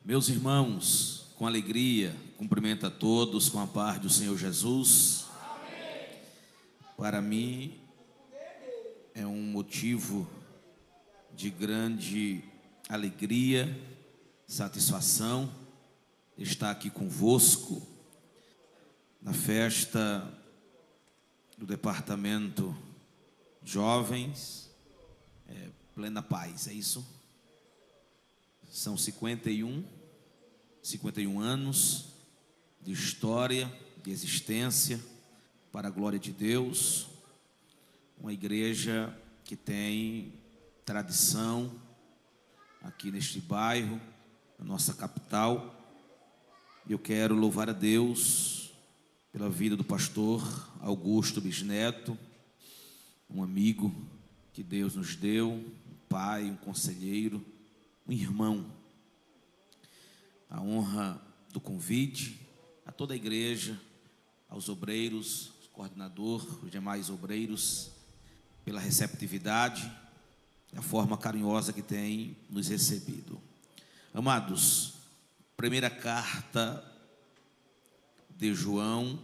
Meus irmãos, com alegria, cumprimento a todos com a paz do Senhor Jesus. Amém. Para mim, é um motivo de grande alegria, satisfação estar aqui convosco na festa do Departamento Jovens, Plena Paz, é isso? São 51 anos de história, de existência, para a glória de Deus. Uma igreja que tem tradição aqui neste bairro, na nossa capital. Eu quero louvar a Deus pela vida do pastor Augusto Bisneto, um amigo que Deus nos deu, um pai, um conselheiro, um irmão. A honra do convite a toda a igreja, aos obreiros, coordenador, os demais obreiros, pela receptividade, a forma carinhosa que tem nos recebido. Amados, primeira carta de João,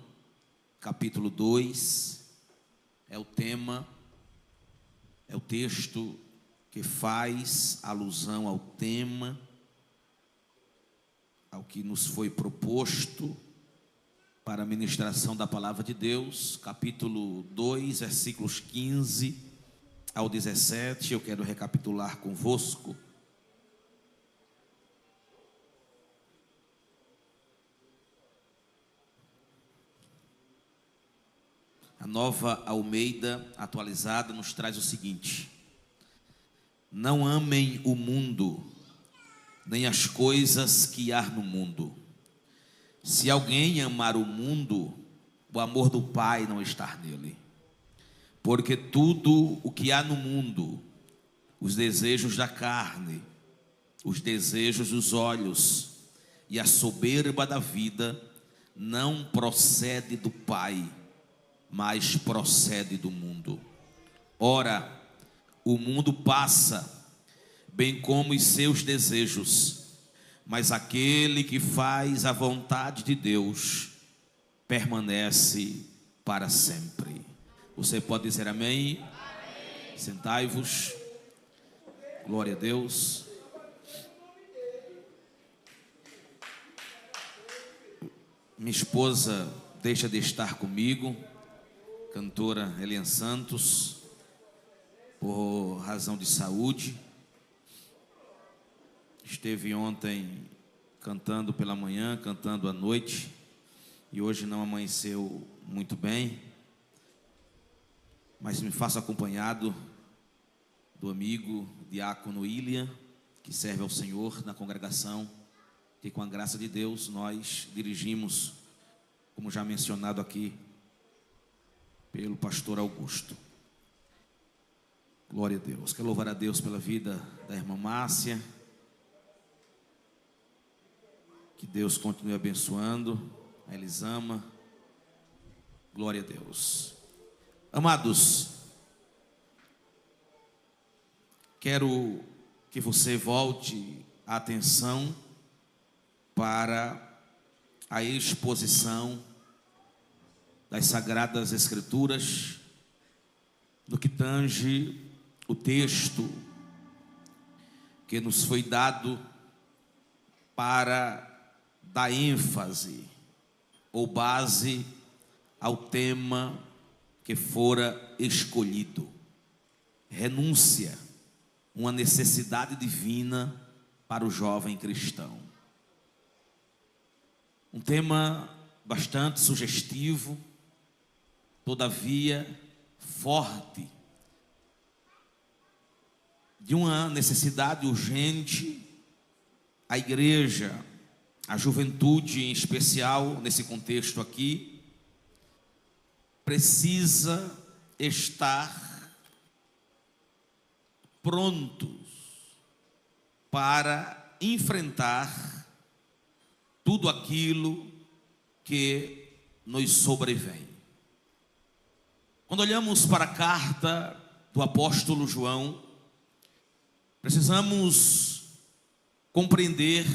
capítulo 2, é o tema, é o texto que faz alusão ao tema, ao que nos foi proposto para a ministração da palavra de Deus, capítulo 2, versículos 15 ao 17, eu quero recapitular convosco. A Nova Almeida atualizada nos traz o seguinte: não amem o mundo, nem as coisas que há no mundo. Se alguém amar o mundo, o amor do Pai não está nele. Porque tudo o que há no mundo, os desejos da carne, os desejos dos olhos e a soberba da vida, não procede do Pai, mas procede do mundo. Ora, o mundo passa, bem como os seus desejos, mas aquele que faz a vontade de Deus permanece para sempre. Você pode dizer amém? Amém. Sentai-vos. Glória a Deus. Minha esposa deixa de estar comigo, cantora Eliane Santos, por razão de saúde. Esteve ontem cantando pela manhã, cantando à noite, e hoje não amanheceu muito bem, mas me faço acompanhado do amigo diácono William, que serve ao Senhor na congregação, que com a graça de Deus nós dirigimos, como já mencionado aqui pelo pastor Augusto. Glória a Deus. Quero louvar a Deus pela vida da irmã Márcia. Que Deus continue abençoando a Elisama. Glória a Deus. Amados, quero que você volte a atenção para a exposição das Sagradas Escrituras, no que tange o texto que nos foi dado para dar ênfase ou base ao tema que fora escolhido: renúncia, uma necessidade divina para o jovem cristão. Um tema bastante sugestivo, todavia forte, de uma necessidade urgente. A igreja, a juventude em especial, nesse contexto aqui, precisa estar prontos para enfrentar tudo aquilo que nos sobrevém. Quando olhamos para a carta do apóstolo João, precisamos compreender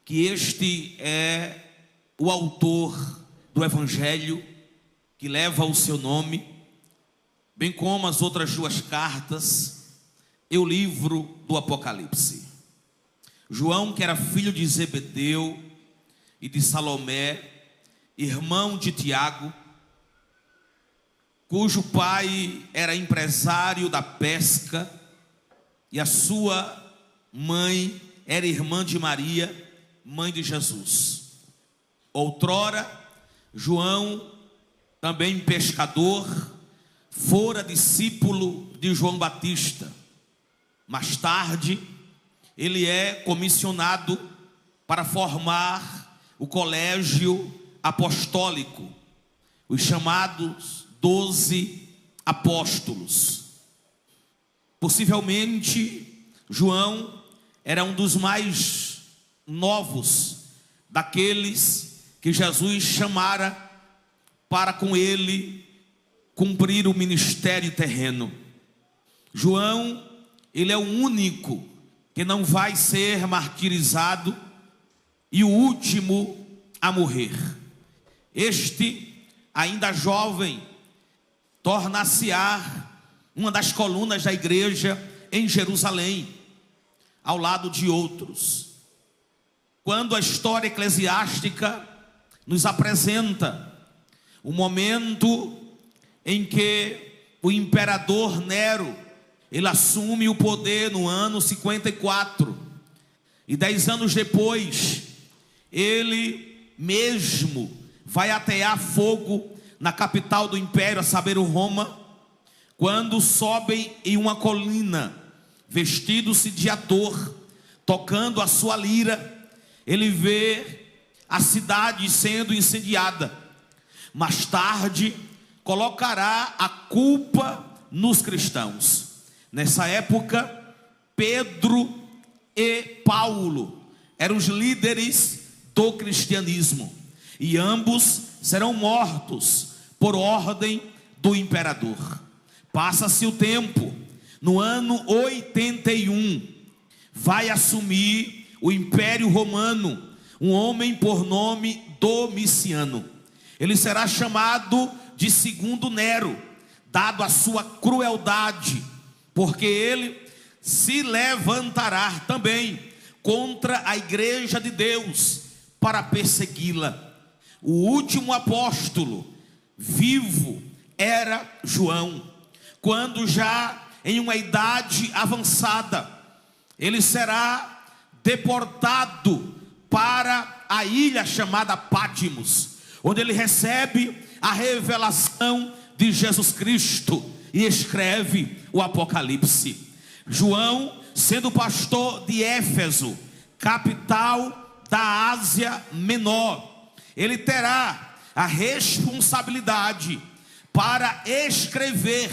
que este é o autor do Evangelho que leva o seu nome, bem como as outras duas cartas e o livro do Apocalipse. João, que era filho de Zebedeu e de Salomé, irmão de Tiago, cujo pai era empresário da pesca, e a sua mãe era irmã de Maria, mãe de Jesus. Outrora, João, também pescador, fora discípulo de João Batista. Mais tarde, ele é comissionado para formar o colégio apostólico, os chamados 12 apóstolos. Possivelmente, João era um dos mais novos daqueles que Jesus chamara para com ele cumprir o ministério terreno. João, ele é o único que não vai ser martirizado e o último a morrer. Este, ainda jovem, torna-se-á uma das colunas da igreja em Jerusalém, ao lado de outros. Quando a história eclesiástica nos apresenta o momento em que o imperador Nero, ele assume o poder no ano 54, e 10 anos depois, ele mesmo vai atear fogo na capital do império, a saber, o Roma. Quando sobem em uma colina, vestido-se de ator, tocando a sua lira, ele vê a cidade sendo incendiada. Mais tarde, colocará a culpa nos cristãos. Nessa época, Pedro e Paulo eram os líderes do cristianismo, e ambos serão mortos por ordem do imperador. Passa-se o tempo. No ano 81, vai assumir o Império Romano um homem por nome Domiciano. Ele será chamado de segundo Nero, dado a sua crueldade, porque ele se levantará também contra a igreja de Deus para persegui-la. O último apóstolo vivo era João. Quando já em uma idade avançada, ele será deportado para a ilha chamada Pátimos, onde ele recebe a revelação de Jesus Cristo e escreve o Apocalipse. João, sendo pastor de Éfeso, capital da Ásia Menor, ele terá a responsabilidade para escrever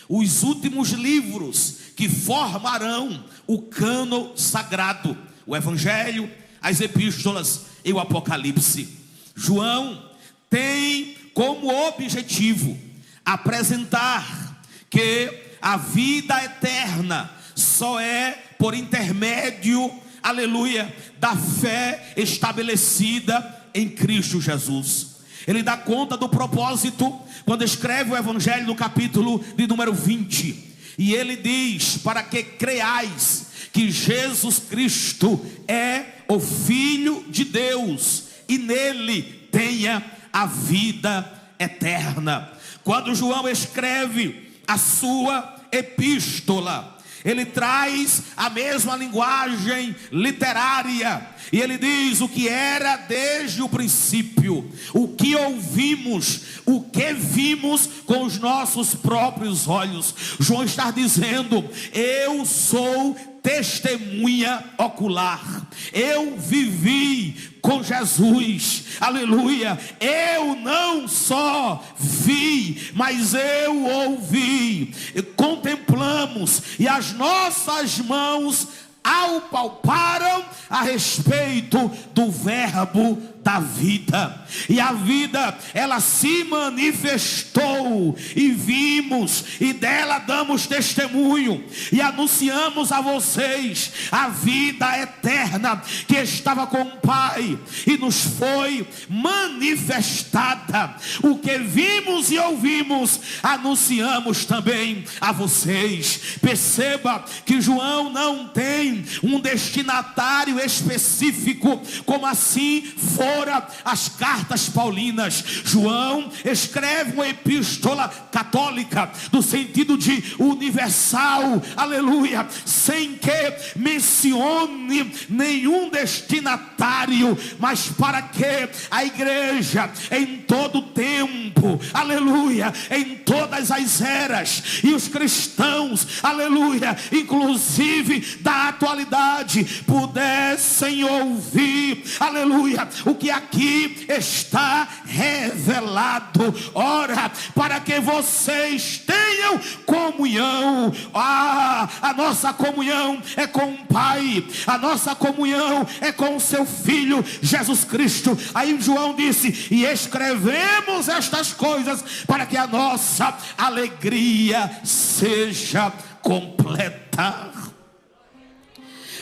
os últimos livros que formarão o cânon sagrado, o Evangelho, as Epístolas e o Apocalipse. João tem como objetivo apresentar que a vida eterna só é por intermédio, aleluia, da fé estabelecida em Cristo Jesus. Ele dá conta do propósito quando escreve o Evangelho no capítulo de número 20. E ele diz: para que creiais que Jesus Cristo é o Filho de Deus e nele tenha a vida eterna. Quando João escreve a sua epístola, ele traz a mesma linguagem literária, e ele diz o que era desde o princípio, o que ouvimos, o que vimos com os nossos próprios olhos. João está dizendo: eu sou testemunha ocular, eu vivi com Jesus, aleluia. Eu não só vi, mas eu ouvi, contemplamos, e as nossas mãos apalparam a respeito do verbo da da vida. E a vida, ela se manifestou, e vimos, e dela damos testemunho, e anunciamos a vocês a vida eterna que estava com o Pai, e nos foi manifestada. O que vimos e ouvimos, anunciamos também a vocês. Perceba que João não tem um destinatário específico, como assim fora as cartas paulinas. João escreve uma epístola católica, no sentido de universal, aleluia, sem que mencione nenhum destinatário, mas para que a igreja em todo tempo, aleluia, em todas as eras, e os cristãos, aleluia, inclusive da atualidade, pudessem ouvir, aleluia, o que aqui está revelado. Ora, para que vocês tenham comunhão. A nossa comunhão é com o Pai, a nossa comunhão é com o seu Filho Jesus Cristo. Aí João disse: e escrevemos estas coisas para que a nossa alegria seja completa.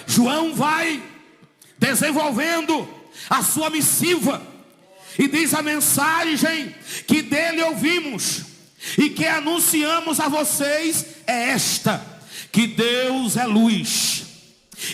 João vai desenvolvendo a sua missiva e diz: a mensagem que dele ouvimos e que anunciamos a vocês é esta: que Deus é luz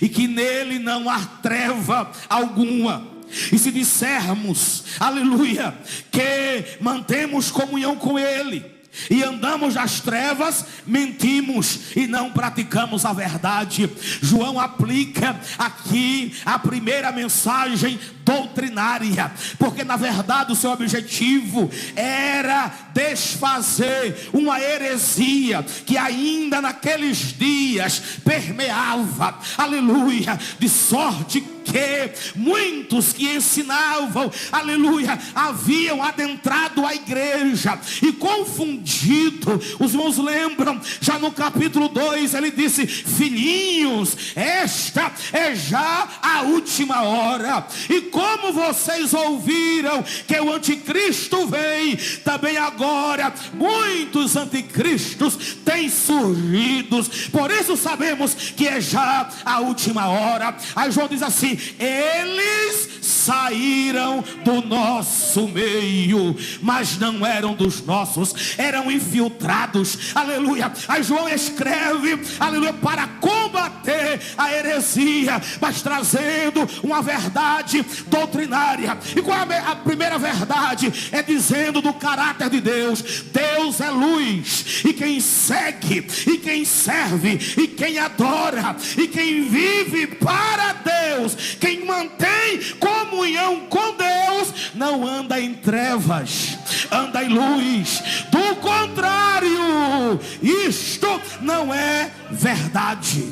e que nele não há treva alguma. E se dissermos, aleluia, que mantemos comunhão com ele e andamos nas trevas, mentimos e não praticamos a verdade. João aplica aqui a primeira mensagem doutrinária, porque na verdade o seu objetivo era desfazer uma heresia que ainda naqueles dias permeava, aleluia, de sorte que muitos que ensinavam, aleluia, haviam adentrado a igreja e confundido. Os irmãos lembram, já no capítulo 2 ele disse: filhinhos, esta é já a última hora, e como vocês ouviram que o anticristo vem, também agora muitos anticristos têm surgido, por isso sabemos que é já a última hora. Aí João diz assim: eles saíram do nosso meio, mas não eram dos nossos, eram infiltrados, aleluia. Aí João escreve, aleluia, para combater a heresia, mas trazendo uma verdade doutrinária. E qual é a primeira verdade? É dizendo do caráter de Deus. Deus é luz, e quem segue, e quem serve, e quem adora, e quem vive para Deus, quem mantém comunhão com Deus, não anda em trevas, anda em luz. Do contrário, isto não é verdade.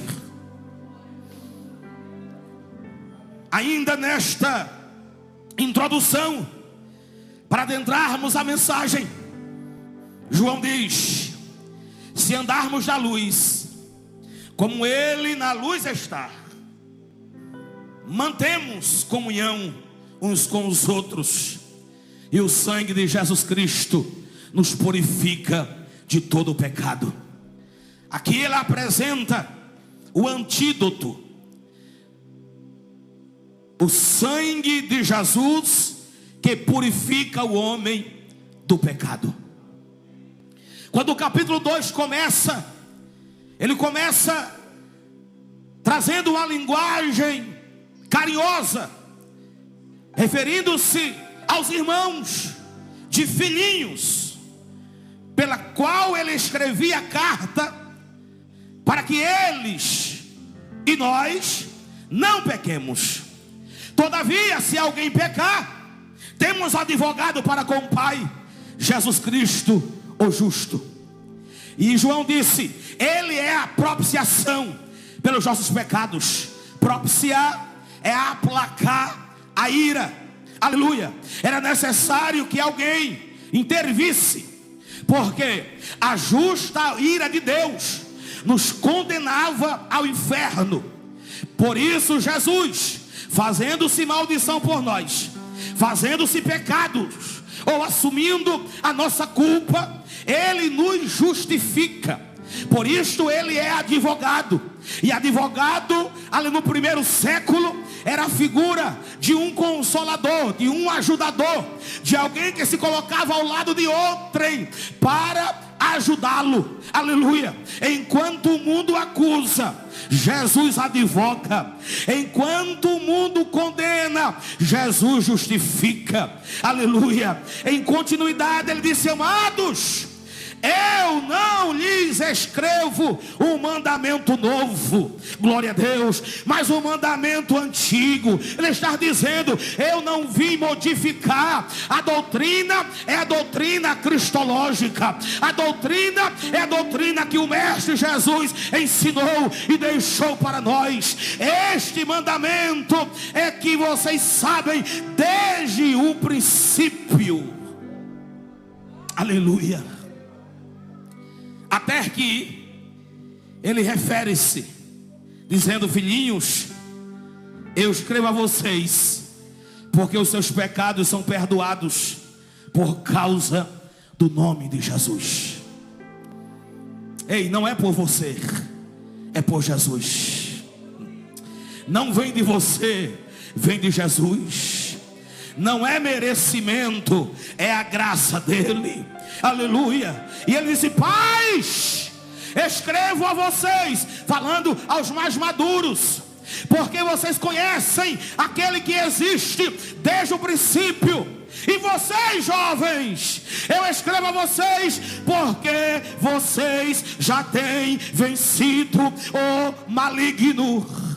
Ainda nesta introdução, para adentrarmos a mensagem, João diz: se andarmos na luz, como ele na luz está, mantemos comunhão uns com os outros, e o sangue de Jesus Cristo nos purifica de todo o pecado. Aqui ele apresenta o antídoto, o sangue de Jesus que purifica o homem do pecado. Quando o capítulo 2 começa, ele começa trazendo uma linguagem carinhosa, referindo-se aos irmãos de filhinhos, pela qual ele escrevia a carta, para que eles e nós não pequemos. Todavia, se alguém pecar, temos advogado para com o Pai, Jesus Cristo, o justo. E João disse: ele é a propiciação pelos nossos pecados. Propiciar é aplacar a ira, aleluia. Era necessário que alguém intervisse, porque a justa ira de Deus nos condenava ao inferno. Por isso Jesus, fazendo-se maldição por nós, fazendo-se pecados, ou assumindo a nossa culpa, Ele nos justifica. Por isto Ele é advogado. E advogado, ali no primeiro século, era a figura de um consolador, de um ajudador, de alguém que se colocava ao lado de outrem para ajudá-lo. Aleluia. Enquanto o mundo acusa, Jesus advoga. Enquanto o mundo condena, Jesus justifica. Aleluia. Em continuidade ele disse: amados, eu não lhes escrevo um mandamento novo, glória a Deus, mas um mandamento antigo. Ele está dizendo: eu não vim modificar. A doutrina é a doutrina cristológica. A doutrina é a doutrina que o Mestre Jesus ensinou e deixou para nós. Este mandamento é que vocês sabem desde o princípio. Aleluia. Até que ele refere-se dizendo: filhinhos, eu escrevo a vocês porque os seus pecados são perdoados por causa do nome de Jesus. Ei, não é por você, é por Jesus. Não vem de você, vem de Jesus. Não é merecimento, é a graça dele. Aleluia. E ele disse: pais, escrevo a vocês, falando aos mais maduros, porque vocês conhecem aquele que existe desde o princípio. E vocês, jovens, eu escrevo a vocês porque vocês já têm vencido o maligno.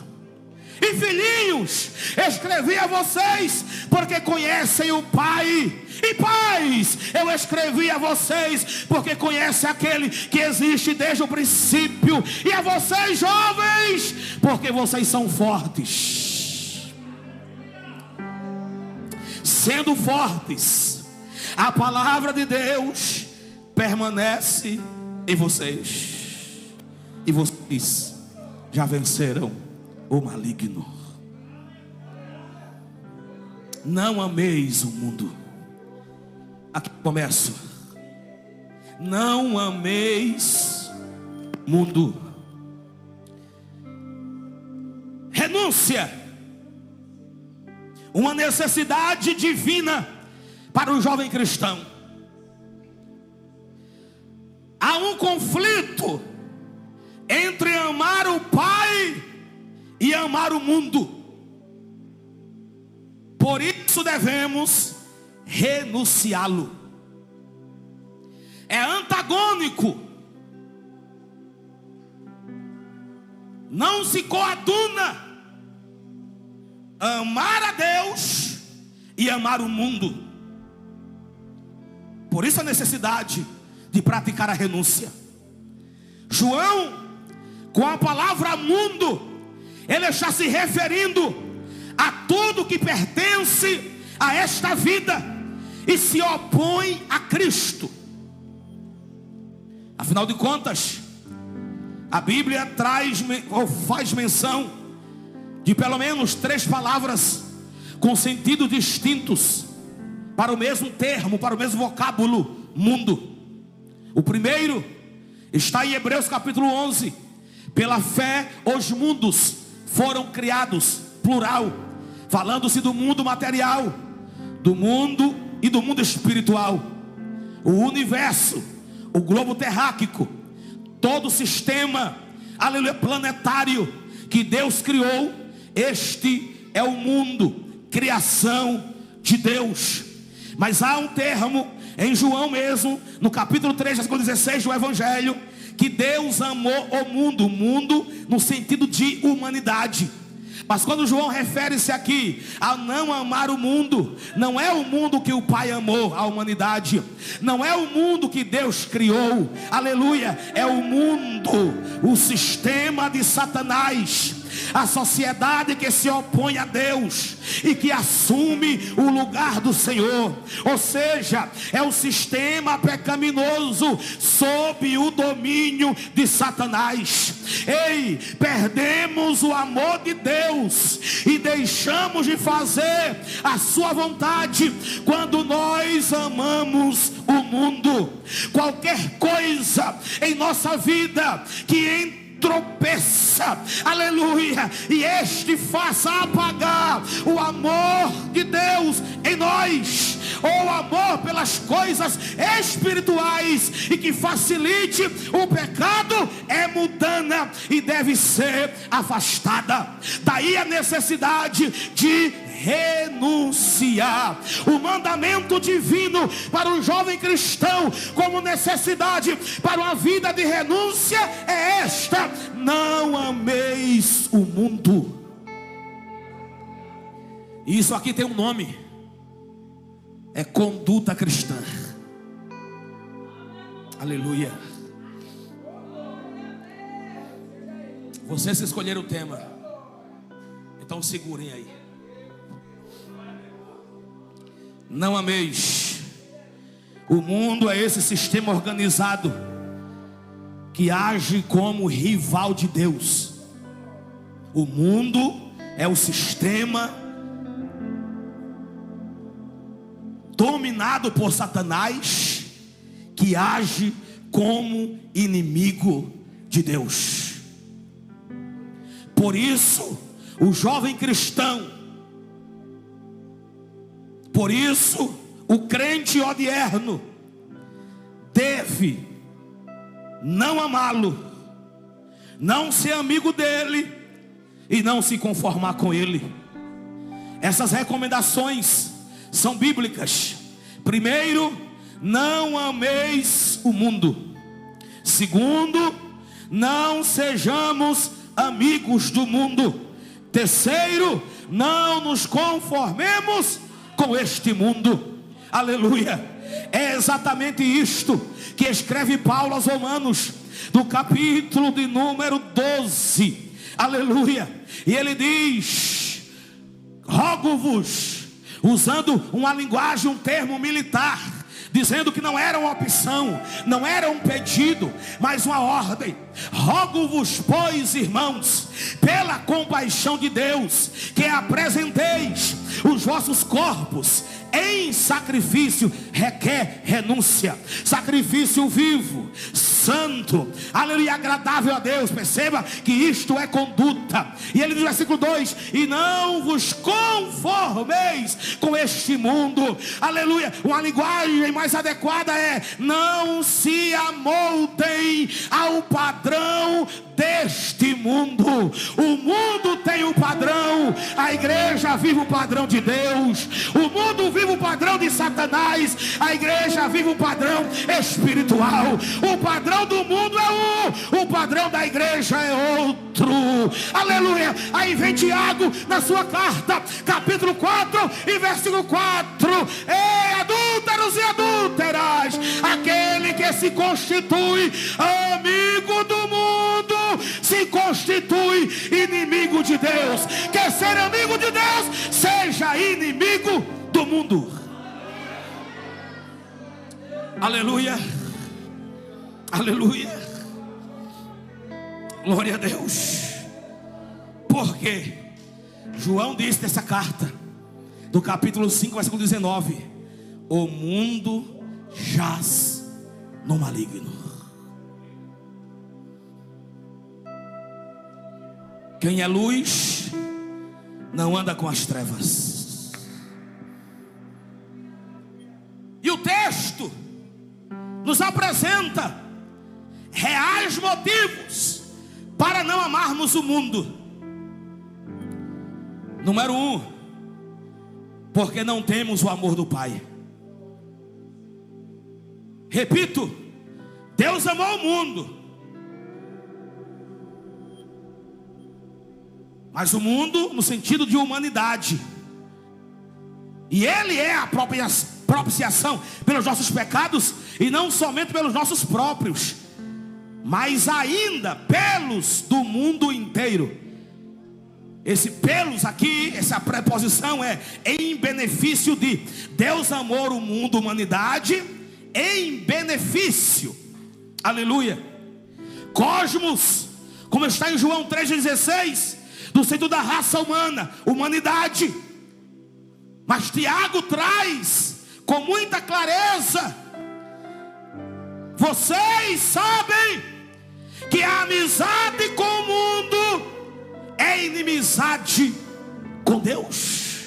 E filhinhos, escrevi a vocês porque conhecem o Pai. E pais, eu escrevi a vocês porque conhecem aquele que existe desde o princípio. E a vocês, jovens, porque vocês são fortes. Sendo fortes, a palavra de Deus permanece em vocês. E vocês já venceram o maligno. Não ameis o mundo. Aqui começo. Não ameis o mundo. Renúncia. Uma necessidade divina para o jovem cristão. Há um conflito entre amar o Pai e amar o mundo. Por isso devemos renunciá-lo. É antagônico. Não se coaduna amar a Deus e amar o mundo. Por isso a necessidade de praticar a renúncia. João, com a palavra mundo, ele está se referindo a tudo que pertence a esta vida e se opõe a Cristo. Afinal de contas, a Bíblia traz ou faz menção de pelo menos 3 palavras com sentidos distintos para o mesmo termo, para o mesmo vocábulo, mundo. O primeiro está em Hebreus capítulo 11. Pela fé os mundos foram criados, plural, falando-se do mundo material, do mundo e do mundo espiritual. O universo, o globo terráqueo, todo o sistema, aleluia, planetário que Deus criou, este é o mundo, criação de Deus. Mas há um termo em João mesmo, no capítulo 3, versículo 16 do Evangelho, que Deus amou o mundo no sentido de humanidade. Mas quando João refere-se aqui a não amar o mundo, não é o mundo que o Pai amou, a humanidade. Não é o mundo que Deus criou, aleluia. É o mundo, o sistema de Satanás, a sociedade que se opõe a Deus e que assume o lugar do Senhor. Ou seja, é o sistema pecaminoso sob o domínio de Satanás. Ei, perdemos o amor de Deus e deixamos de fazer a sua vontade quando nós amamos o mundo. Qualquer coisa em nossa vida que tropeça, aleluia, e este faça apagar o amor de Deus em nós, ou amor pelas coisas espirituais, e que facilite o pecado, é mundana e deve ser afastada. Daí a necessidade de renunciar. O mandamento divino para o jovem cristão, como necessidade para uma vida de renúncia, é esta: não ameis o mundo. Isso aqui tem um nome, é conduta cristã. Aleluia. Vocês escolheram o tema, então segurem aí. Não ameis o mundo. É esse sistema organizado que age como rival de Deus. O mundo é o sistema dominado por Satanás, que age como inimigo de Deus. Por isso, o jovem cristão, por isso, o crente odierno deve não amá-lo, não ser amigo dele e não se conformar com ele. Essas recomendações são bíblicas. Primeiro, não ameis o mundo. Segundo, não sejamos amigos do mundo. Terceiro, não nos conformemos com este mundo. Aleluia. É exatamente isto que escreve Paulo aos Romanos, no capítulo de número 12. Aleluia. E ele diz: rogo-vos, usando uma linguagem, um termo militar, dizendo que não era uma opção, não era um pedido, mas uma ordem. Rogo-vos, pois, irmãos, pela compaixão de Deus, que apresenteis os vossos corpos em sacrifício, requer renúncia, sacrifício vivo, santo, aleluia, agradável a Deus. Perceba que isto é conduta. E ele diz no versículo 2: e não vos conformeis com este mundo. Aleluia. Uma linguagem mais adequada é: não se amoldem ao padrão deste mundo. O mundo tem o padrão, a igreja vive o padrão de Deus. O mundo vive o padrão de Satanás, a igreja vive o padrão espiritual. O padrão do mundo é um, o padrão da igreja é outro. Aleluia. Aí vem Tiago na sua carta, capítulo 4 e versículo 4: ei, adúlteros e adúlteras, aquele que se constitui amigo do mundo se constitui inimigo de Deus. Quer ser amigo de Deus? Seja inimigo do mundo. Aleluia. Aleluia. Glória a Deus. Porque João disse nessa carta, do capítulo 5, versículo 19: o mundo jaz no maligno. Quem é luz não anda com as trevas. E o texto nos apresenta reais motivos para não amarmos o mundo. Número 1, porque não temos o amor do Pai. Repito, Deus amou o mundo, mas o mundo no sentido de humanidade. E Ele é a propiciação pelos nossos pecados, e não somente pelos nossos próprios, mas ainda pelos do mundo inteiro. Esse pelos aqui, essa preposição é em benefício de. Deus amou o mundo, a humanidade, em benefício. Aleluia. Cosmos, como está em João 3,16, do centro da raça humana, humanidade. Mas Tiago traz com muita clareza: vocês sabem que a amizade com o mundo é inimizade com Deus.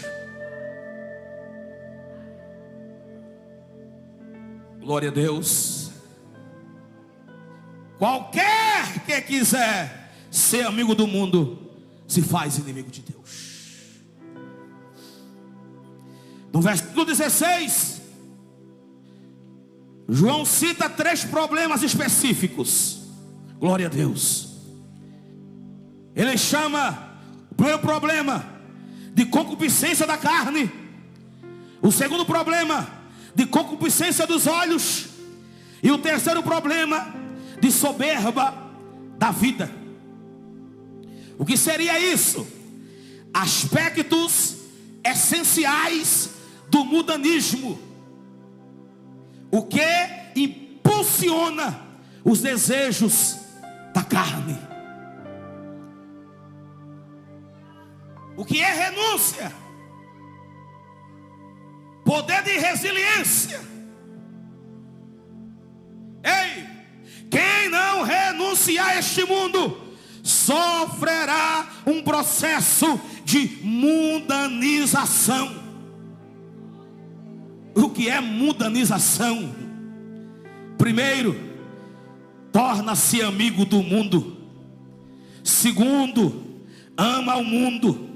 Glória a Deus. Qualquer que quiser ser amigo do mundo se faz inimigo de Deus. No versículo 16, João cita 3 problemas específicos. Glória a Deus. Ele chama o primeiro problema de concupiscência da carne, o segundo problema de concupiscência dos olhos, e o terceiro problema de soberba da vida. O que seria isso? Aspectos essenciais do mundanismo. O que impulsiona os desejos da carne. O que é renúncia? Poder de resiliência. Ei, quem não renunciar a este mundo sofrerá um processo de mundanização. O que é mundanização? Primeiro, torna-se amigo do mundo. Segundo, ama o mundo.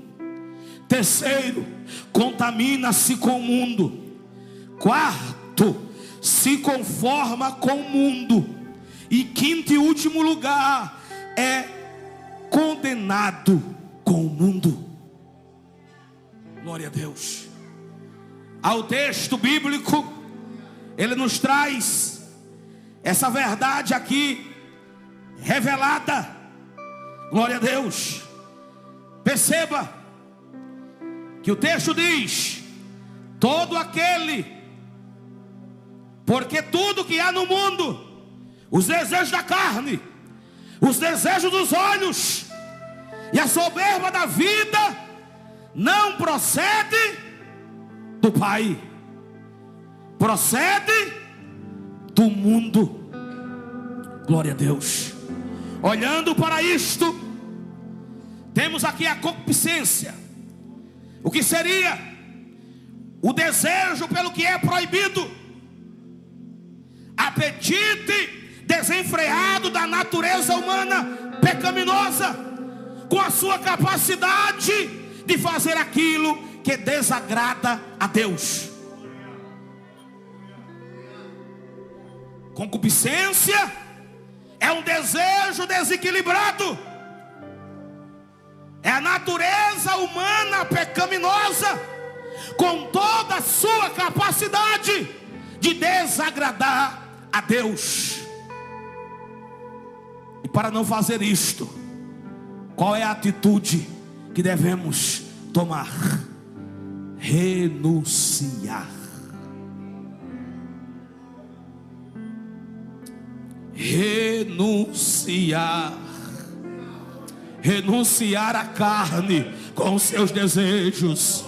Terceiro, contamina-se com o mundo. Quarto, se conforma com o mundo. E quinto e último lugar, é condenado com o mundo. Glória a Deus. Ao texto bíblico, ele nos traz essa verdade aqui revelada. Glória a Deus. Perceba que o texto diz: todo aquele, porque tudo que há no mundo, os desejos da carne, os desejos dos olhos e a soberba da vida, não procede do Pai, procede do mundo. Glória a Deus. Olhando para isto, temos aqui a concupiscência. O que seria? O desejo pelo que é proibido. Apetite desenfreado da natureza humana pecaminosa, com a sua capacidade de fazer aquilo que desagrada a Deus. Concupiscência é um desejo desequilibrado. É a natureza humana pecaminosa, com toda a sua capacidade de desagradar a Deus. E para não fazer isto, qual é a atitude que devemos tomar? Renunciar. Renunciar. Renunciar à carne com os seus desejos.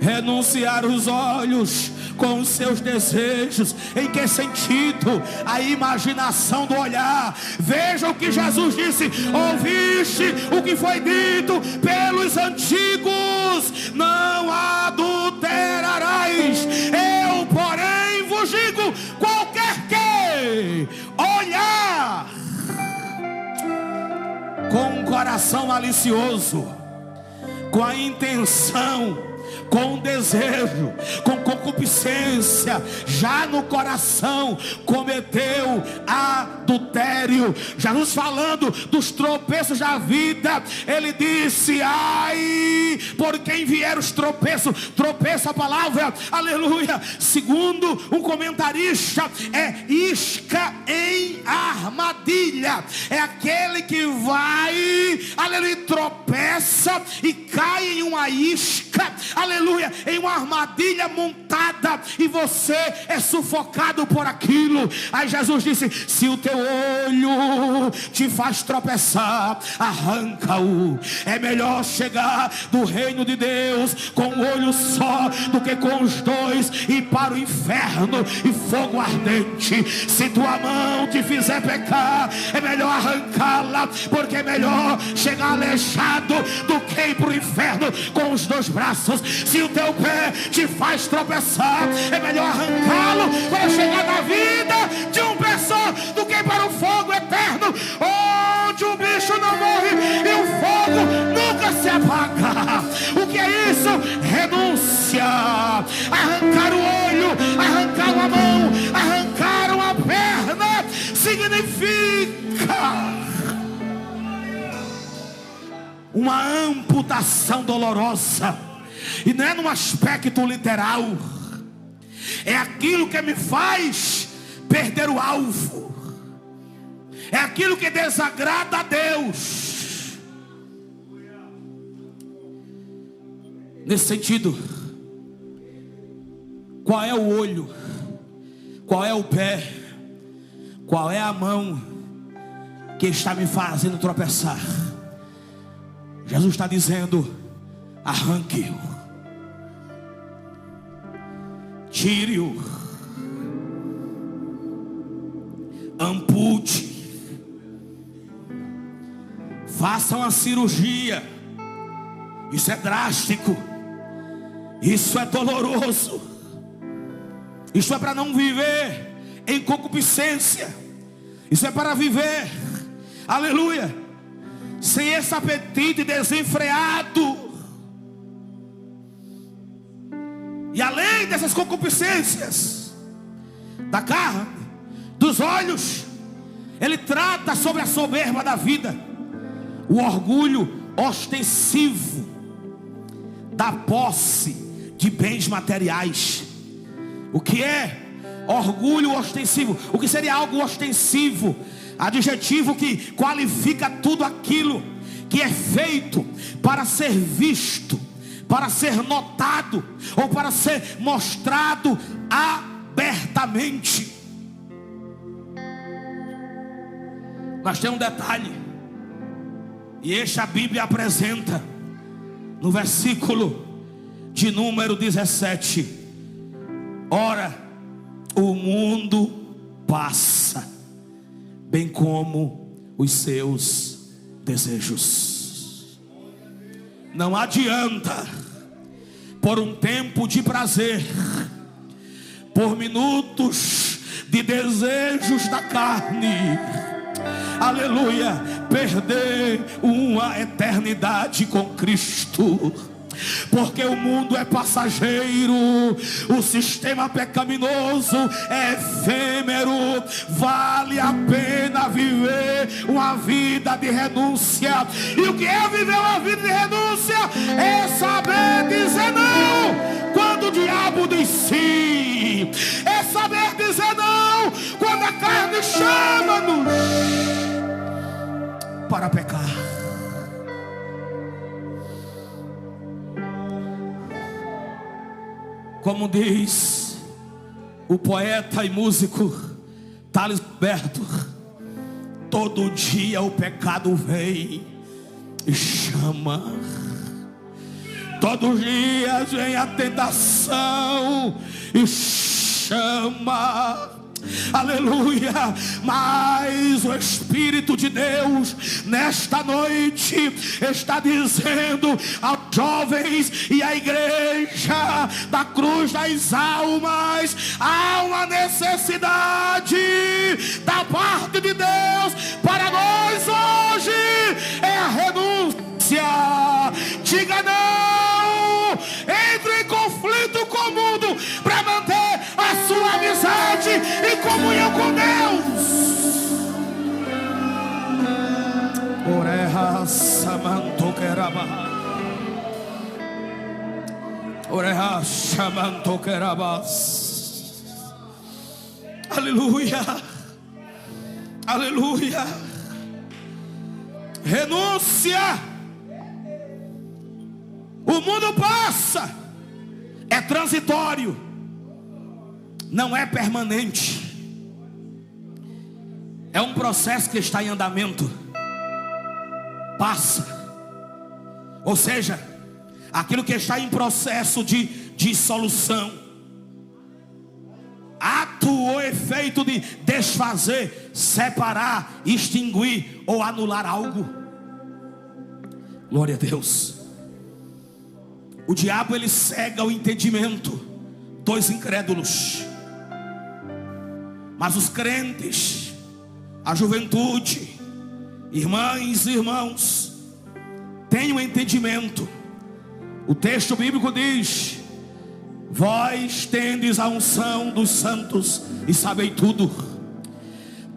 Renunciar os olhos com os seus desejos. Em que sentido? A imaginação do olhar. Veja o que Jesus disse: ouviste o que foi dito pelos antigos, não adulterarás. Eu, porém, vos digo: qualquer que olhar com um coração malicioso, com a intenção, com o desejo, com concupiscência, já no coração cometeu adultério. Jesus falando dos tropeços da vida, ele disse: ai, por quem vier os tropeços. Tropeço, a palavra, aleluia, segundo um comentarista, é isca em armadilha. É aquele que vai, aleluia, tropeça e cai em uma isca, aleluia, em uma armadilha montada, e você é sufocado por aquilo. Aí Jesus disse: se o teu olho te faz tropeçar, arranca-o. É melhor chegar do reino de Deus com um olho só do que com os dois ir para o inferno e fogo ardente. Se tua mão te fizer pecar, é melhor arrancá-la, porque é melhor chegar aleijado do que ir para o inferno com os dois braços. Se o teu pé te faz tropeçar, é melhor arrancá-lo para chegar na vida de um pé só do que ir para o fogo eterno, onde o bicho não morre e o fogo nunca se apaga. O que é isso? Renúncia. Arrancar o olho, arrancar uma mão, arrancar uma perna significa uma amputação dolorosa. E não é num aspecto literal, é aquilo que me faz perder o alvo, é aquilo que desagrada a Deus. Nesse sentido, qual é o olho, qual é o pé, qual é a mão que está me fazendo tropeçar? Jesus está dizendo: arranque-o, tire-o, ampute, faça uma cirurgia. Isso é drástico, isso é doloroso, isso é para não viver em concupiscência, isso é para viver, aleluia, sem esse apetite desenfreado. E além dessas concupiscências da carne, dos olhos, ele trata sobre a soberba da vida, o orgulho ostensivo da posse de bens materiais. O que é orgulho ostensivo? O que seria algo ostensivo? Adjetivo que qualifica tudo aquilo que é feito para ser visto, para ser notado ou para ser mostrado abertamente. Mas tem um detalhe, e este a Bíblia apresenta no versículo de número 17: ora, o mundo passa, bem como os seus desejos. Não adianta, por um tempo de prazer, por minutos de desejos da carne, aleluia, perder uma eternidade com Cristo. Porque o mundo é passageiro, o sistema pecaminoso é efêmero. Vale a pena viver uma vida de renúncia. E o que é viver uma vida de renúncia? É saber dizer não quando o diabo diz sim. É saber dizer não quando a carne chama-nos para pecar. Como diz o poeta e músico Thales Roberto, todo dia o pecado vem e chama. Todos os dias vem a tentação e chama. Aleluia. Mas o Espírito de Deus nesta noite está dizendo aos jovens e à igreja da Cruz das Almas: há uma necessidade da parte de Deus para nós hoje, é a renúncia. Diga não, entre em conflito muito com o mundo para manter a sua amizade e comunhão com Deus. Oreha samanto queraba. Oreha samanto querabas. Aleluia. Aleluia. Renúncia. O mundo passa, é transitório, não é permanente. É um processo que está em andamento. Passa. Ou seja, aquilo que está em processo de dissolução, ato ou efeito de desfazer, separar, extinguir ou anular algo. Glória a Deus. O diabo ele cega o entendimento dos incrédulos, mas os crentes, a juventude, irmãs e irmãos, têm um entendimento. O texto bíblico diz: vós tendes a unção dos santos e sabei tudo.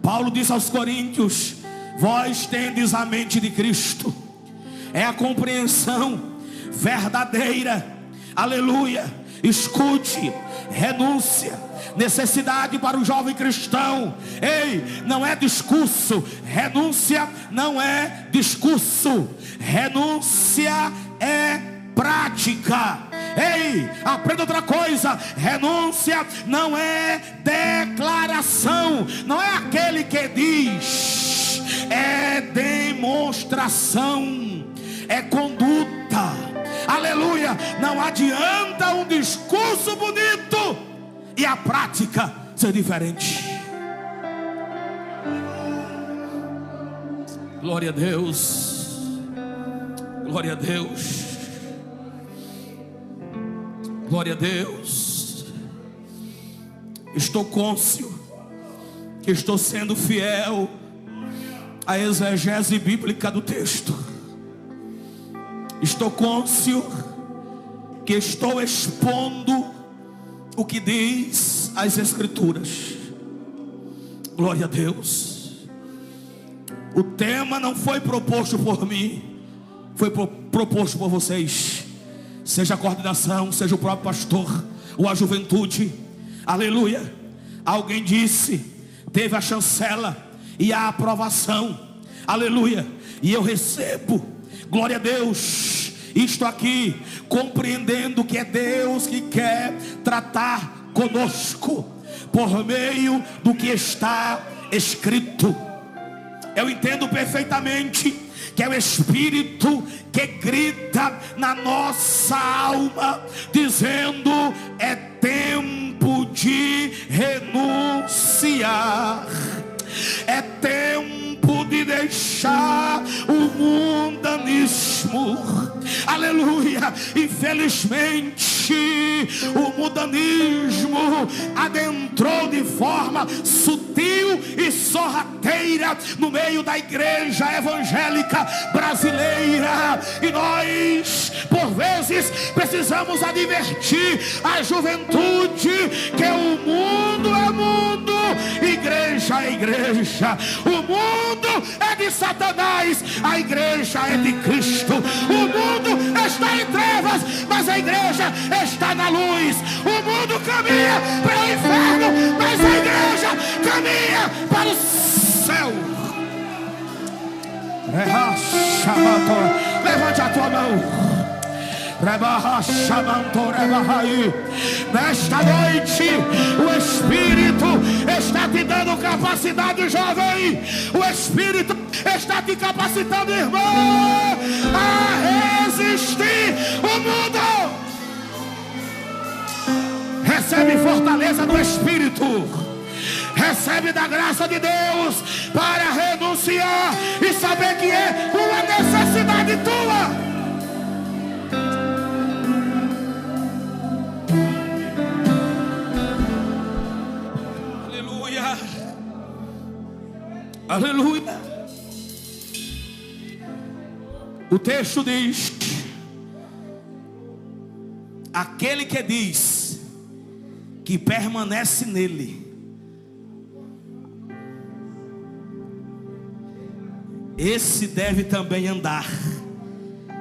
Paulo diz aos coríntios: vós tendes a mente de Cristo. É a compreensão verdadeira. Aleluia. Escute: renúncia, necessidade para o jovem cristão. Ei, não é discurso. Renúncia não é discurso. Renúncia é prática. Ei, aprenda outra coisa: renúncia não é declaração, não é aquele que diz, é demonstração, é conduta. Aleluia. Não adianta um discurso bonito e a prática ser diferente. Glória a Deus. Glória a Deus. Glória a Deus. Estou cônscio que estou sendo fiel à exegese bíblica do texto. Estou cônscio que estou expondo o que diz as Escrituras. Glória a Deus. O tema não foi proposto por mim, foi proposto por vocês. Seja a coordenação, seja o próprio pastor ou a juventude. Aleluia. Alguém disse, teve a chancela e a aprovação. Aleluia. E eu recebo, glória a Deus, isto aqui, compreendendo que é Deus que quer tratar conosco por meio do que está escrito. Eu entendo perfeitamente que é o Espírito que grita na nossa alma, dizendo: é tempo de renunciar, é tempo de deixar o mundanismo. Aleluia. Infelizmente o mundanismo adentrou de forma sutil e sorrateira no meio da igreja evangélica brasileira, e nós por vezes precisamos advertir a juventude que o mundo é mundo, igreja é igreja. O mundo é de Satanás, a igreja é de Cristo. O mundo está em trevas, mas a igreja está na luz. O mundo caminha para o inferno, mas a igreja caminha para o céu. Levante a tua mão. Nesta noite o Espírito está te dando capacidade, jovem. O Espírito está te capacitando, irmão, a resistir o mundo. Recebe fortaleza do Espírito, recebe da graça de Deus para renunciar e saber que é uma necessidade tua. Aleluia. O texto diz: aquele que diz que permanece nele, esse deve também andar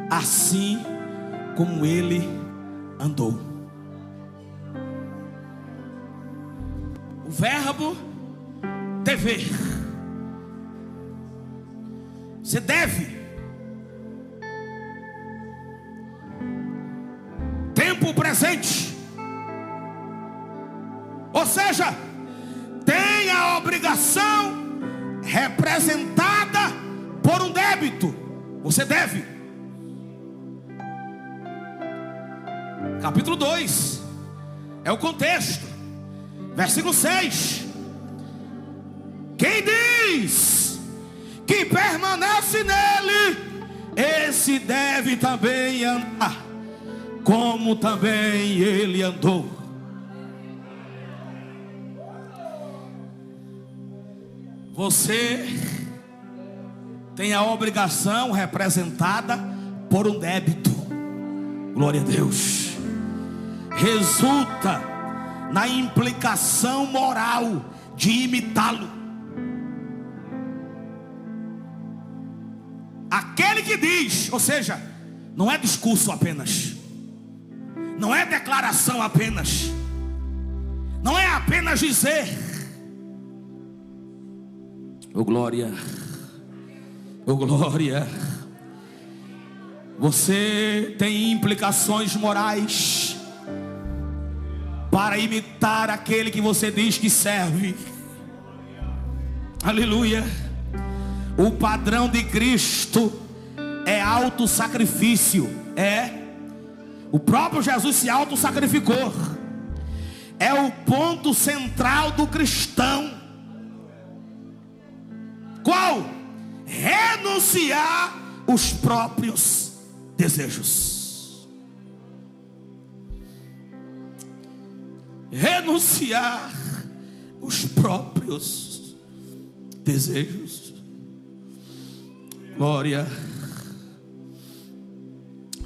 assim como ele andou. O verbo dever. Você deve. Tempo presente. Ou seja, tem a obrigação representada por um débito. Você deve. Capítulo 2 é o contexto. Versículo 6. Quem diz que permanece nele, esse deve também andar como também ele andou. Você tem a obrigação representada por um débito. Glória a Deus. Resulta na implicação moral de imitá-lo. Aquele que diz, ou seja, não é discurso apenas, não é declaração apenas, não é apenas dizer: oh glória, oh glória. Você tem implicações morais para imitar aquele que você diz que serve. Aleluia. O padrão de Cristo é autossacrifício. O próprio Jesus se autossacrificou. É o ponto central do cristão. Qual? Renunciar os próprios desejos. Renunciar os próprios desejos. Glória,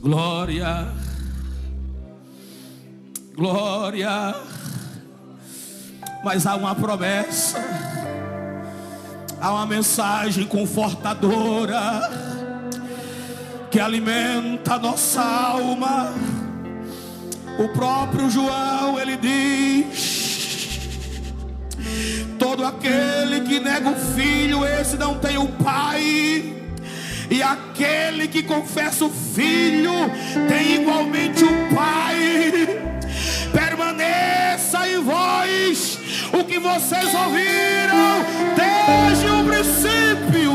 glória, glória. Mas há uma promessa, há uma mensagem confortadora que alimenta a nossa alma. O próprio João, ele diz: todo aquele que nega o filho, esse não tem o pai. E aquele que confessa o filho tem igualmente o pai. Permaneça em vós o que vocês ouviram desde o princípio.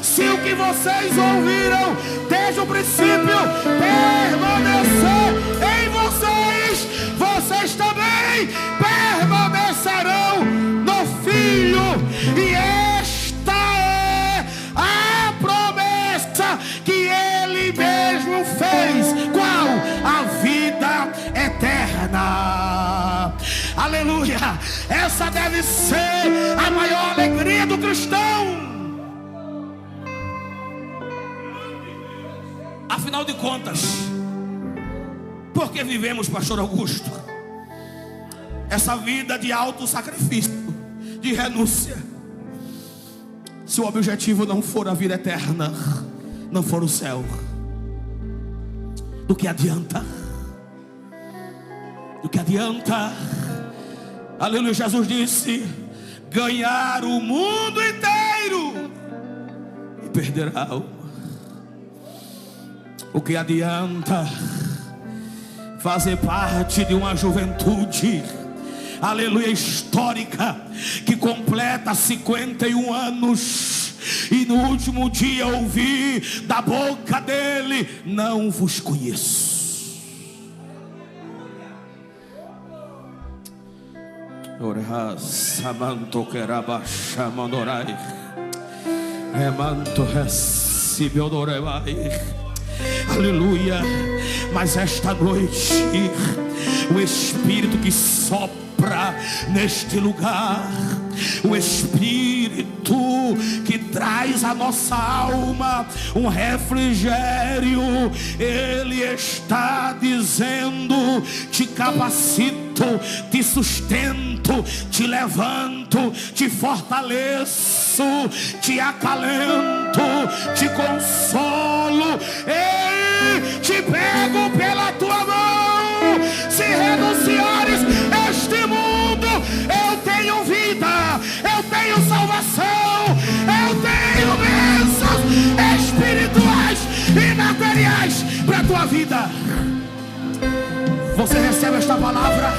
Se o que vocês ouviram desde o princípio permanecer em vocês, vocês também permanecerão no Filho. E esta é a promessa que Ele mesmo fez. Qual? A vida eterna. Aleluia. Essa deve ser a maior alegria do cristão. Afinal de contas, por que vivemos, pastor Augusto, essa vida de autossacrifício, de renúncia? Se o objetivo não for a vida eterna, não for o céu, do que adianta? Do que adianta? Aleluia. Jesus disse: ganhar o mundo inteiro e perder a alma. O que adianta fazer parte de uma juventude, aleluia, histórica, que completa 51 anos, e no último dia ouvir da boca dele: não vos conheço. Samanto querabachamandorai, remanto recebe odorebai. Aleluia. Mas esta noite o Espírito que sopra neste lugar, o Espírito que traz à nossa alma um refrigério. Ele está dizendo: te capacito, te sustento, te levanto, te fortaleço, te acalento, te consolo. Ei, te pego pela tua mão. Se renunciares este mundo, eu tenho vida, eu tenho salvação, eu tenho bênçãos espirituais e materiais para a tua vida. Você recebe esta palavra?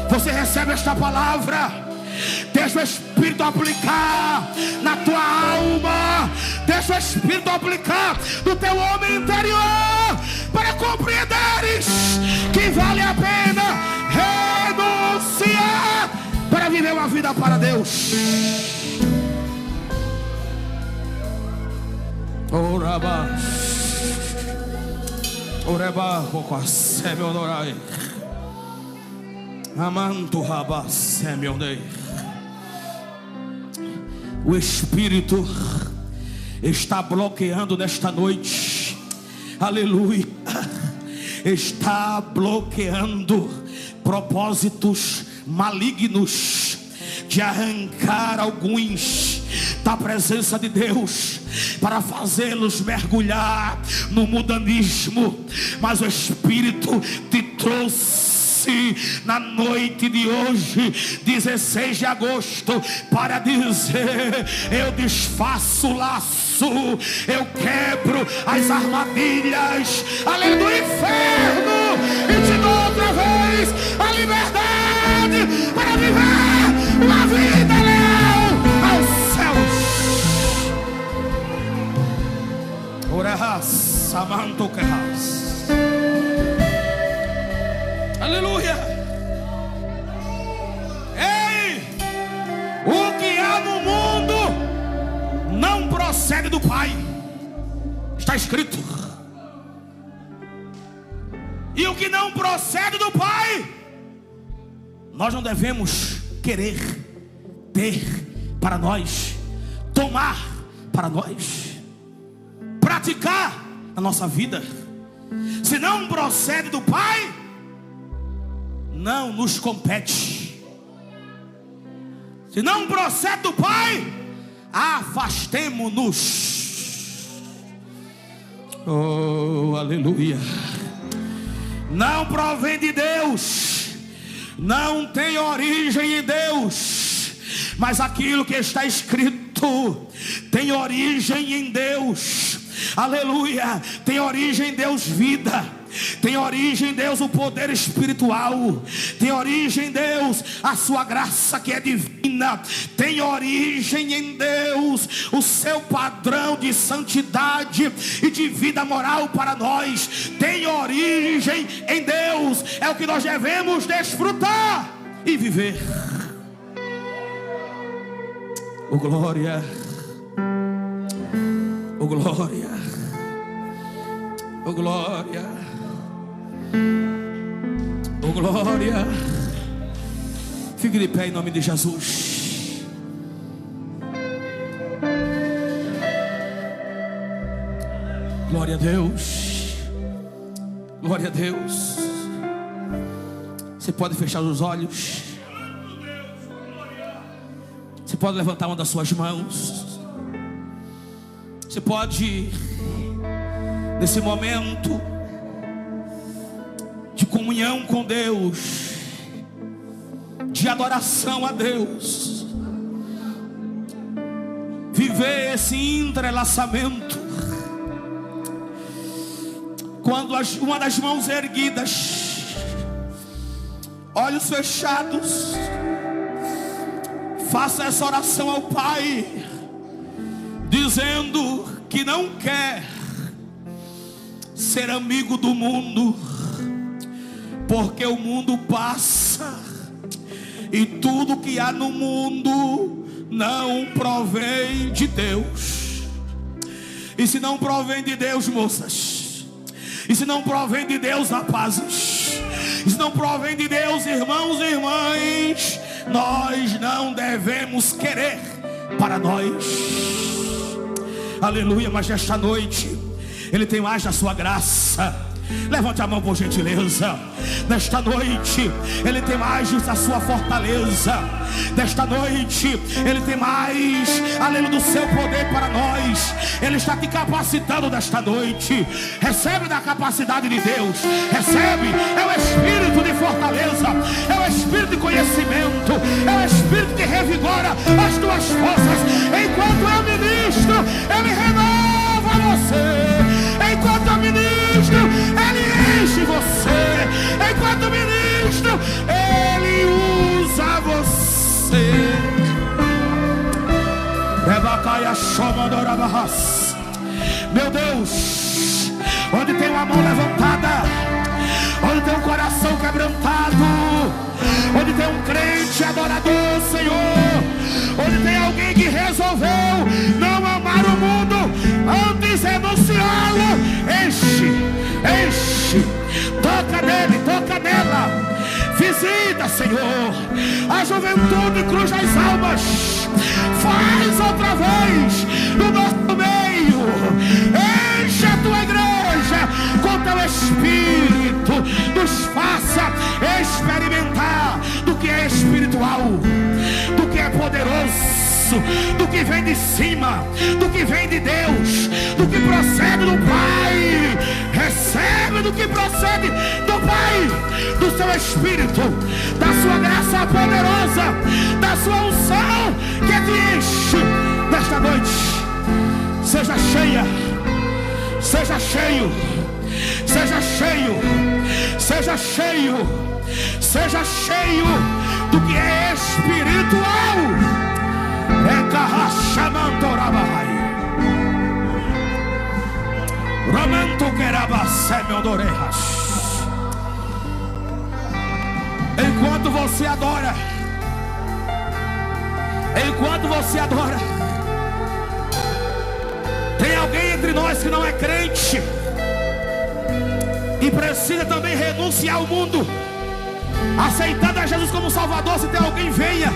Você recebe esta palavra? Deixa o Espírito aplicar na tua alma. Deixa o Espírito aplicar no teu homem interior, para compreenderes que vale a pena renunciar para viver uma vida para Deus. Oraba, oreba, semi onorai, amanto raba, semi onei. O Espírito está bloqueando nesta noite, aleluia, está bloqueando propósitos malignos de arrancar alguns da presença de Deus, para fazê-los mergulhar no mundanismo. Mas o Espírito te trouxe na noite de hoje, 16 de agosto, para dizer: eu desfaço o laço, eu quebro as armadilhas, além do inferno, e te dou outra vez a liberdade para viver uma vida leal aos céus. Orehas, Samanto Kerras. Aleluia. Ei, o que há no mundo não procede do Pai, está escrito. E o que não procede do Pai, nós não devemos querer ter para nós, tomar para nós, praticar na nossa vida. Se não procede do Pai, não nos compete. Se não procede do Pai, afastemo-nos. Oh, aleluia. Não provém de Deus, não tem origem em Deus, mas aquilo que está escrito tem origem em Deus. Aleluia. Tem origem em Deus vida, tem origem em Deus o poder espiritual, tem origem em Deus a sua graça que é divina, tem origem em Deus o seu padrão de santidade e de vida moral para nós. Tem origem em Deus, é o que nós devemos desfrutar e viver. Oh glória, oh glória, oh glória, oh glória. Fique de pé em nome de Jesus. Glória a Deus, glória a Deus. Você pode fechar os olhos, você pode levantar uma das suas mãos, você pode, nesse momento de comunhão com Deus, de adoração a Deus, viver esse entrelaçamento, quando uma das mãos erguidas, olhos fechados, faça essa oração ao Pai, dizendo que não quer ser amigo do mundo, porque o mundo passa e tudo que há no mundo não provém de Deus. E se não provém de Deus, moças, e se não provém de Deus, rapazes, se não provém de Deus, irmãos e irmãs, nós não devemos querer para nós. Aleluia. Mas nesta noite Ele tem mais da sua graça. Levante a mão por gentileza. Nesta noite Ele tem mais da sua fortaleza. Nesta noite Ele tem mais, aleluia, do seu poder para nós. Ele está te capacitando nesta noite. Recebe da capacidade de Deus. Recebe. É o espírito de fortaleza, é o espírito de conhecimento, é o espírito que revigora as tuas forças. Enquanto eu ministro, Ele renova você. Enquanto eu ministro, Ele enche você. Enquanto eu ministro, Ele usa você. Meu Deus, onde tem uma mão levantada, onde tem um coração quebrantado, onde tem um crente adorador, Senhor, onde tem alguém que resolveu não amar o mundo, antes renunciá-lo, enche, toca nele, toca nela. Visita, Senhor, a juventude Cruz das Almas. Faz outra vez no nosso meio. Enche a tua igreja com teu Espírito. Nos faça experimentar do que é espiritual, do que é poderoso, do que vem de cima, do que vem de Deus, do que procede do Pai. Recebe do que procede do Pai, do seu Espírito, da sua graça poderosa, da sua unção que te enche nesta noite. Seja cheia, seja cheio, seja cheio, seja cheio, seja cheio do que é espiritual. É carrachamantorabai. Romanto querabacé orejas. Enquanto você adora, tem alguém entre nós que não é crente e precisa também renunciar ao mundo, aceitando a Jesus como Salvador. Se tem alguém, venha.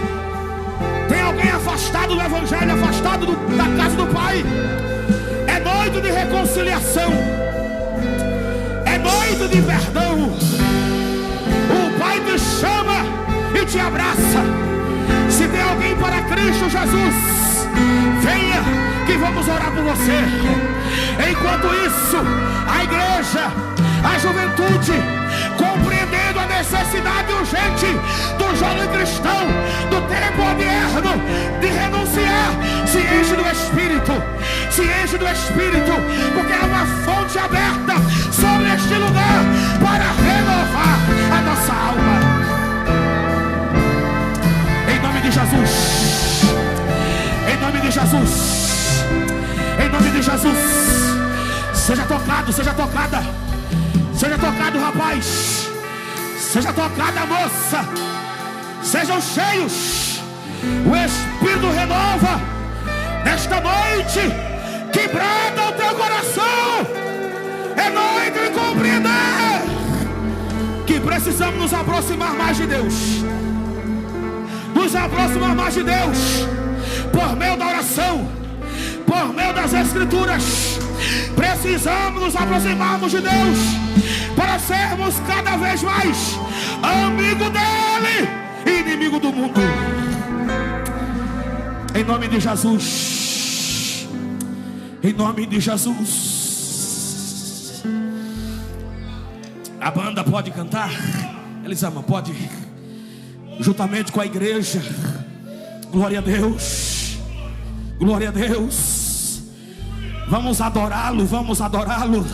Tem alguém afastado do Evangelho, afastado da casa do Pai. É noite de reconciliação, é noite de perdão. O Pai te chama e te abraça. Se tem alguém para Cristo Jesus, venha que vamos orar por você. Enquanto isso, a igreja, a juventude, compreendendo a necessidade urgente do jovem cristão, do tempo moderno, de renunciar, se enche do Espírito, se enche do Espírito, porque há uma fonte aberta sobre este lugar para renovar a nossa alma. Em nome de Jesus, em nome de Jesus, em nome de Jesus, seja tocado, seja tocada. Seja tocado, rapaz. Seja tocada, moça. Sejam cheios. O Espírito renova nesta noite. Que brada o teu coração. É noite de compreender que precisamos nos aproximar mais de Deus. Nos aproximar mais de Deus por meio da oração, por meio das Escrituras. Precisamos nos aproximarmos de Deus para sermos cada vez mais amigo dele e inimigo do mundo. Em nome de Jesus, em nome de Jesus. A banda pode cantar, Elisama pode, juntamente com a igreja. Glória a Deus, glória a Deus. Vamos adorá-lo, vamos adorá-lo.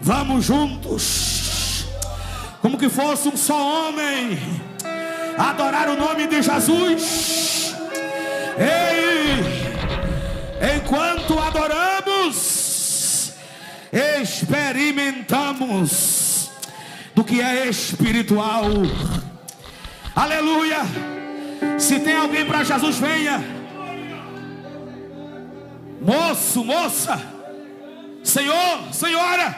Vamos juntos, como que fosse um só homem, adorar o nome de Jesus. Ei, enquanto adoramos, experimentamos do que é espiritual. Aleluia. Se tem alguém para Jesus, venha. Moço, moça, senhor, senhora,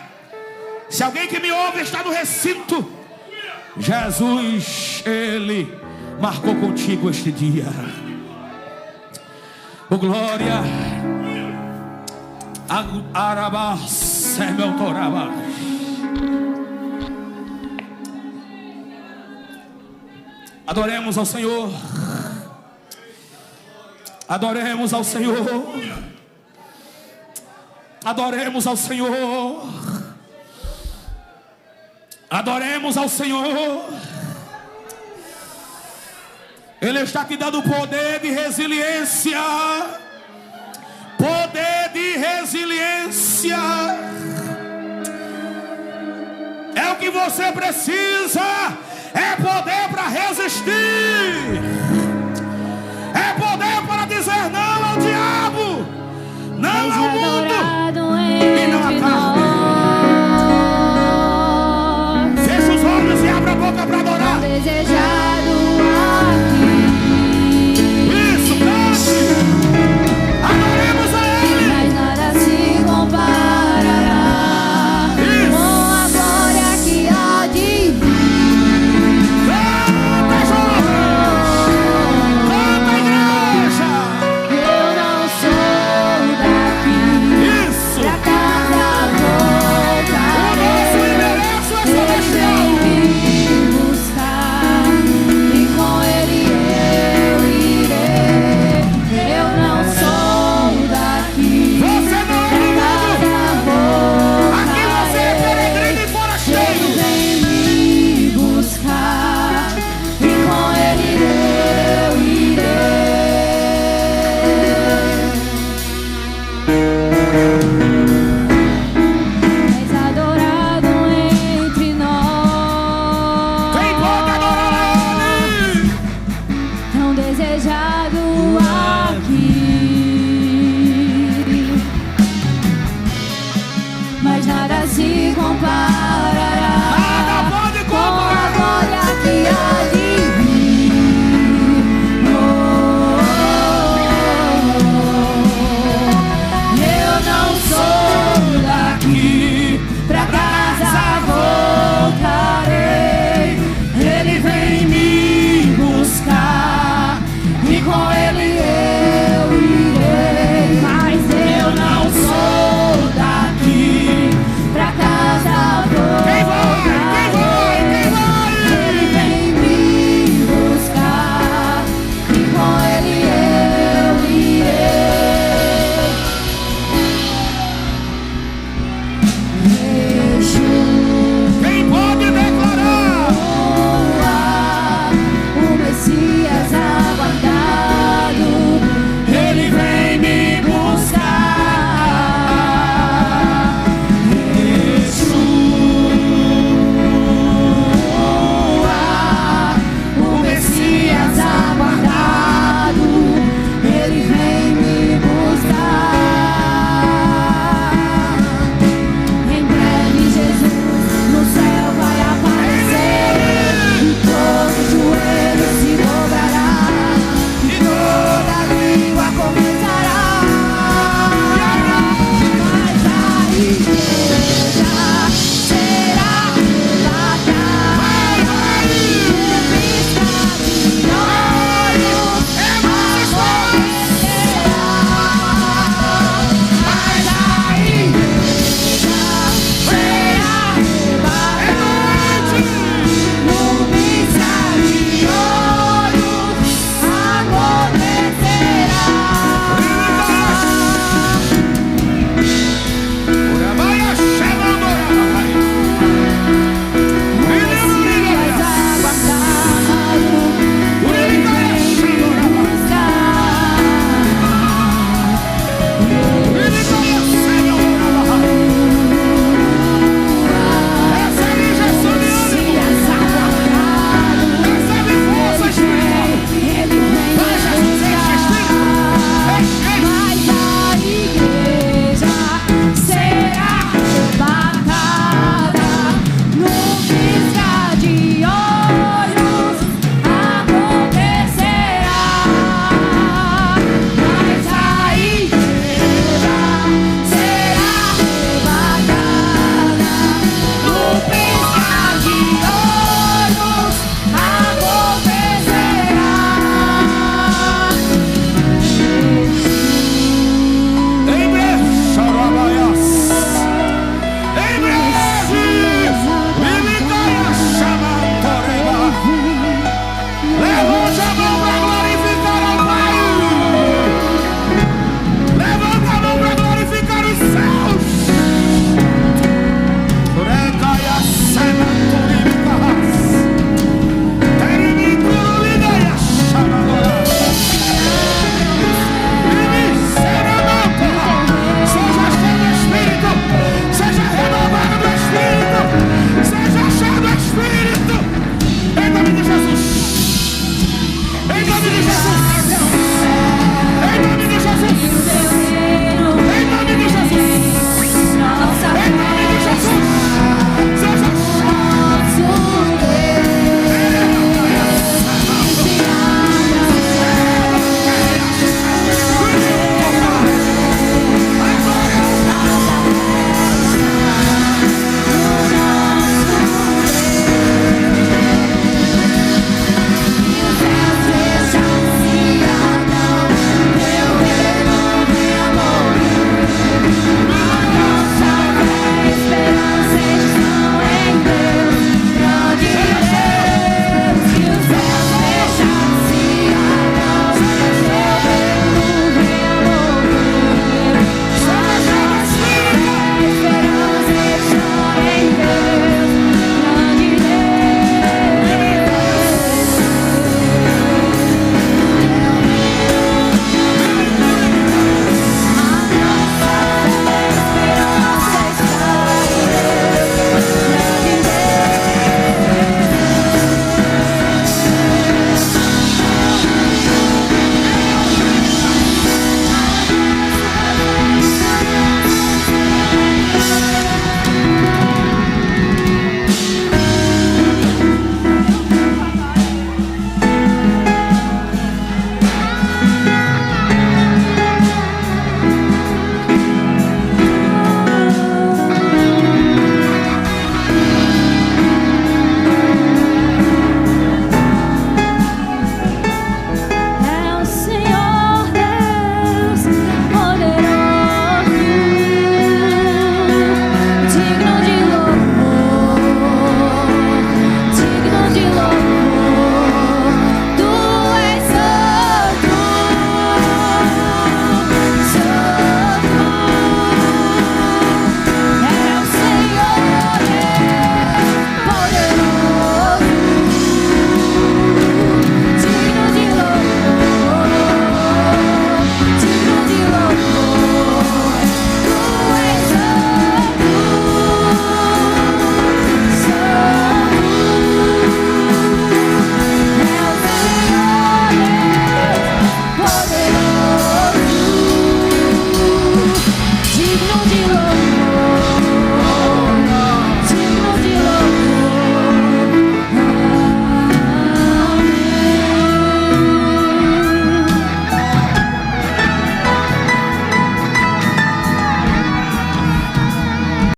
Se alguém que me ouve está no recinto, Jesus, Ele marcou contigo este dia. Oh glória. Arabás, meu torabás. Adoremos ao Senhor. Adoremos ao Senhor. Adoremos ao Senhor. Adoremos ao Senhor. Ele está te dando poder de resiliência. Poder de resiliência. É o que você precisa. É poder para resistir. É poder para dizer não ao diabo, não ao mundo e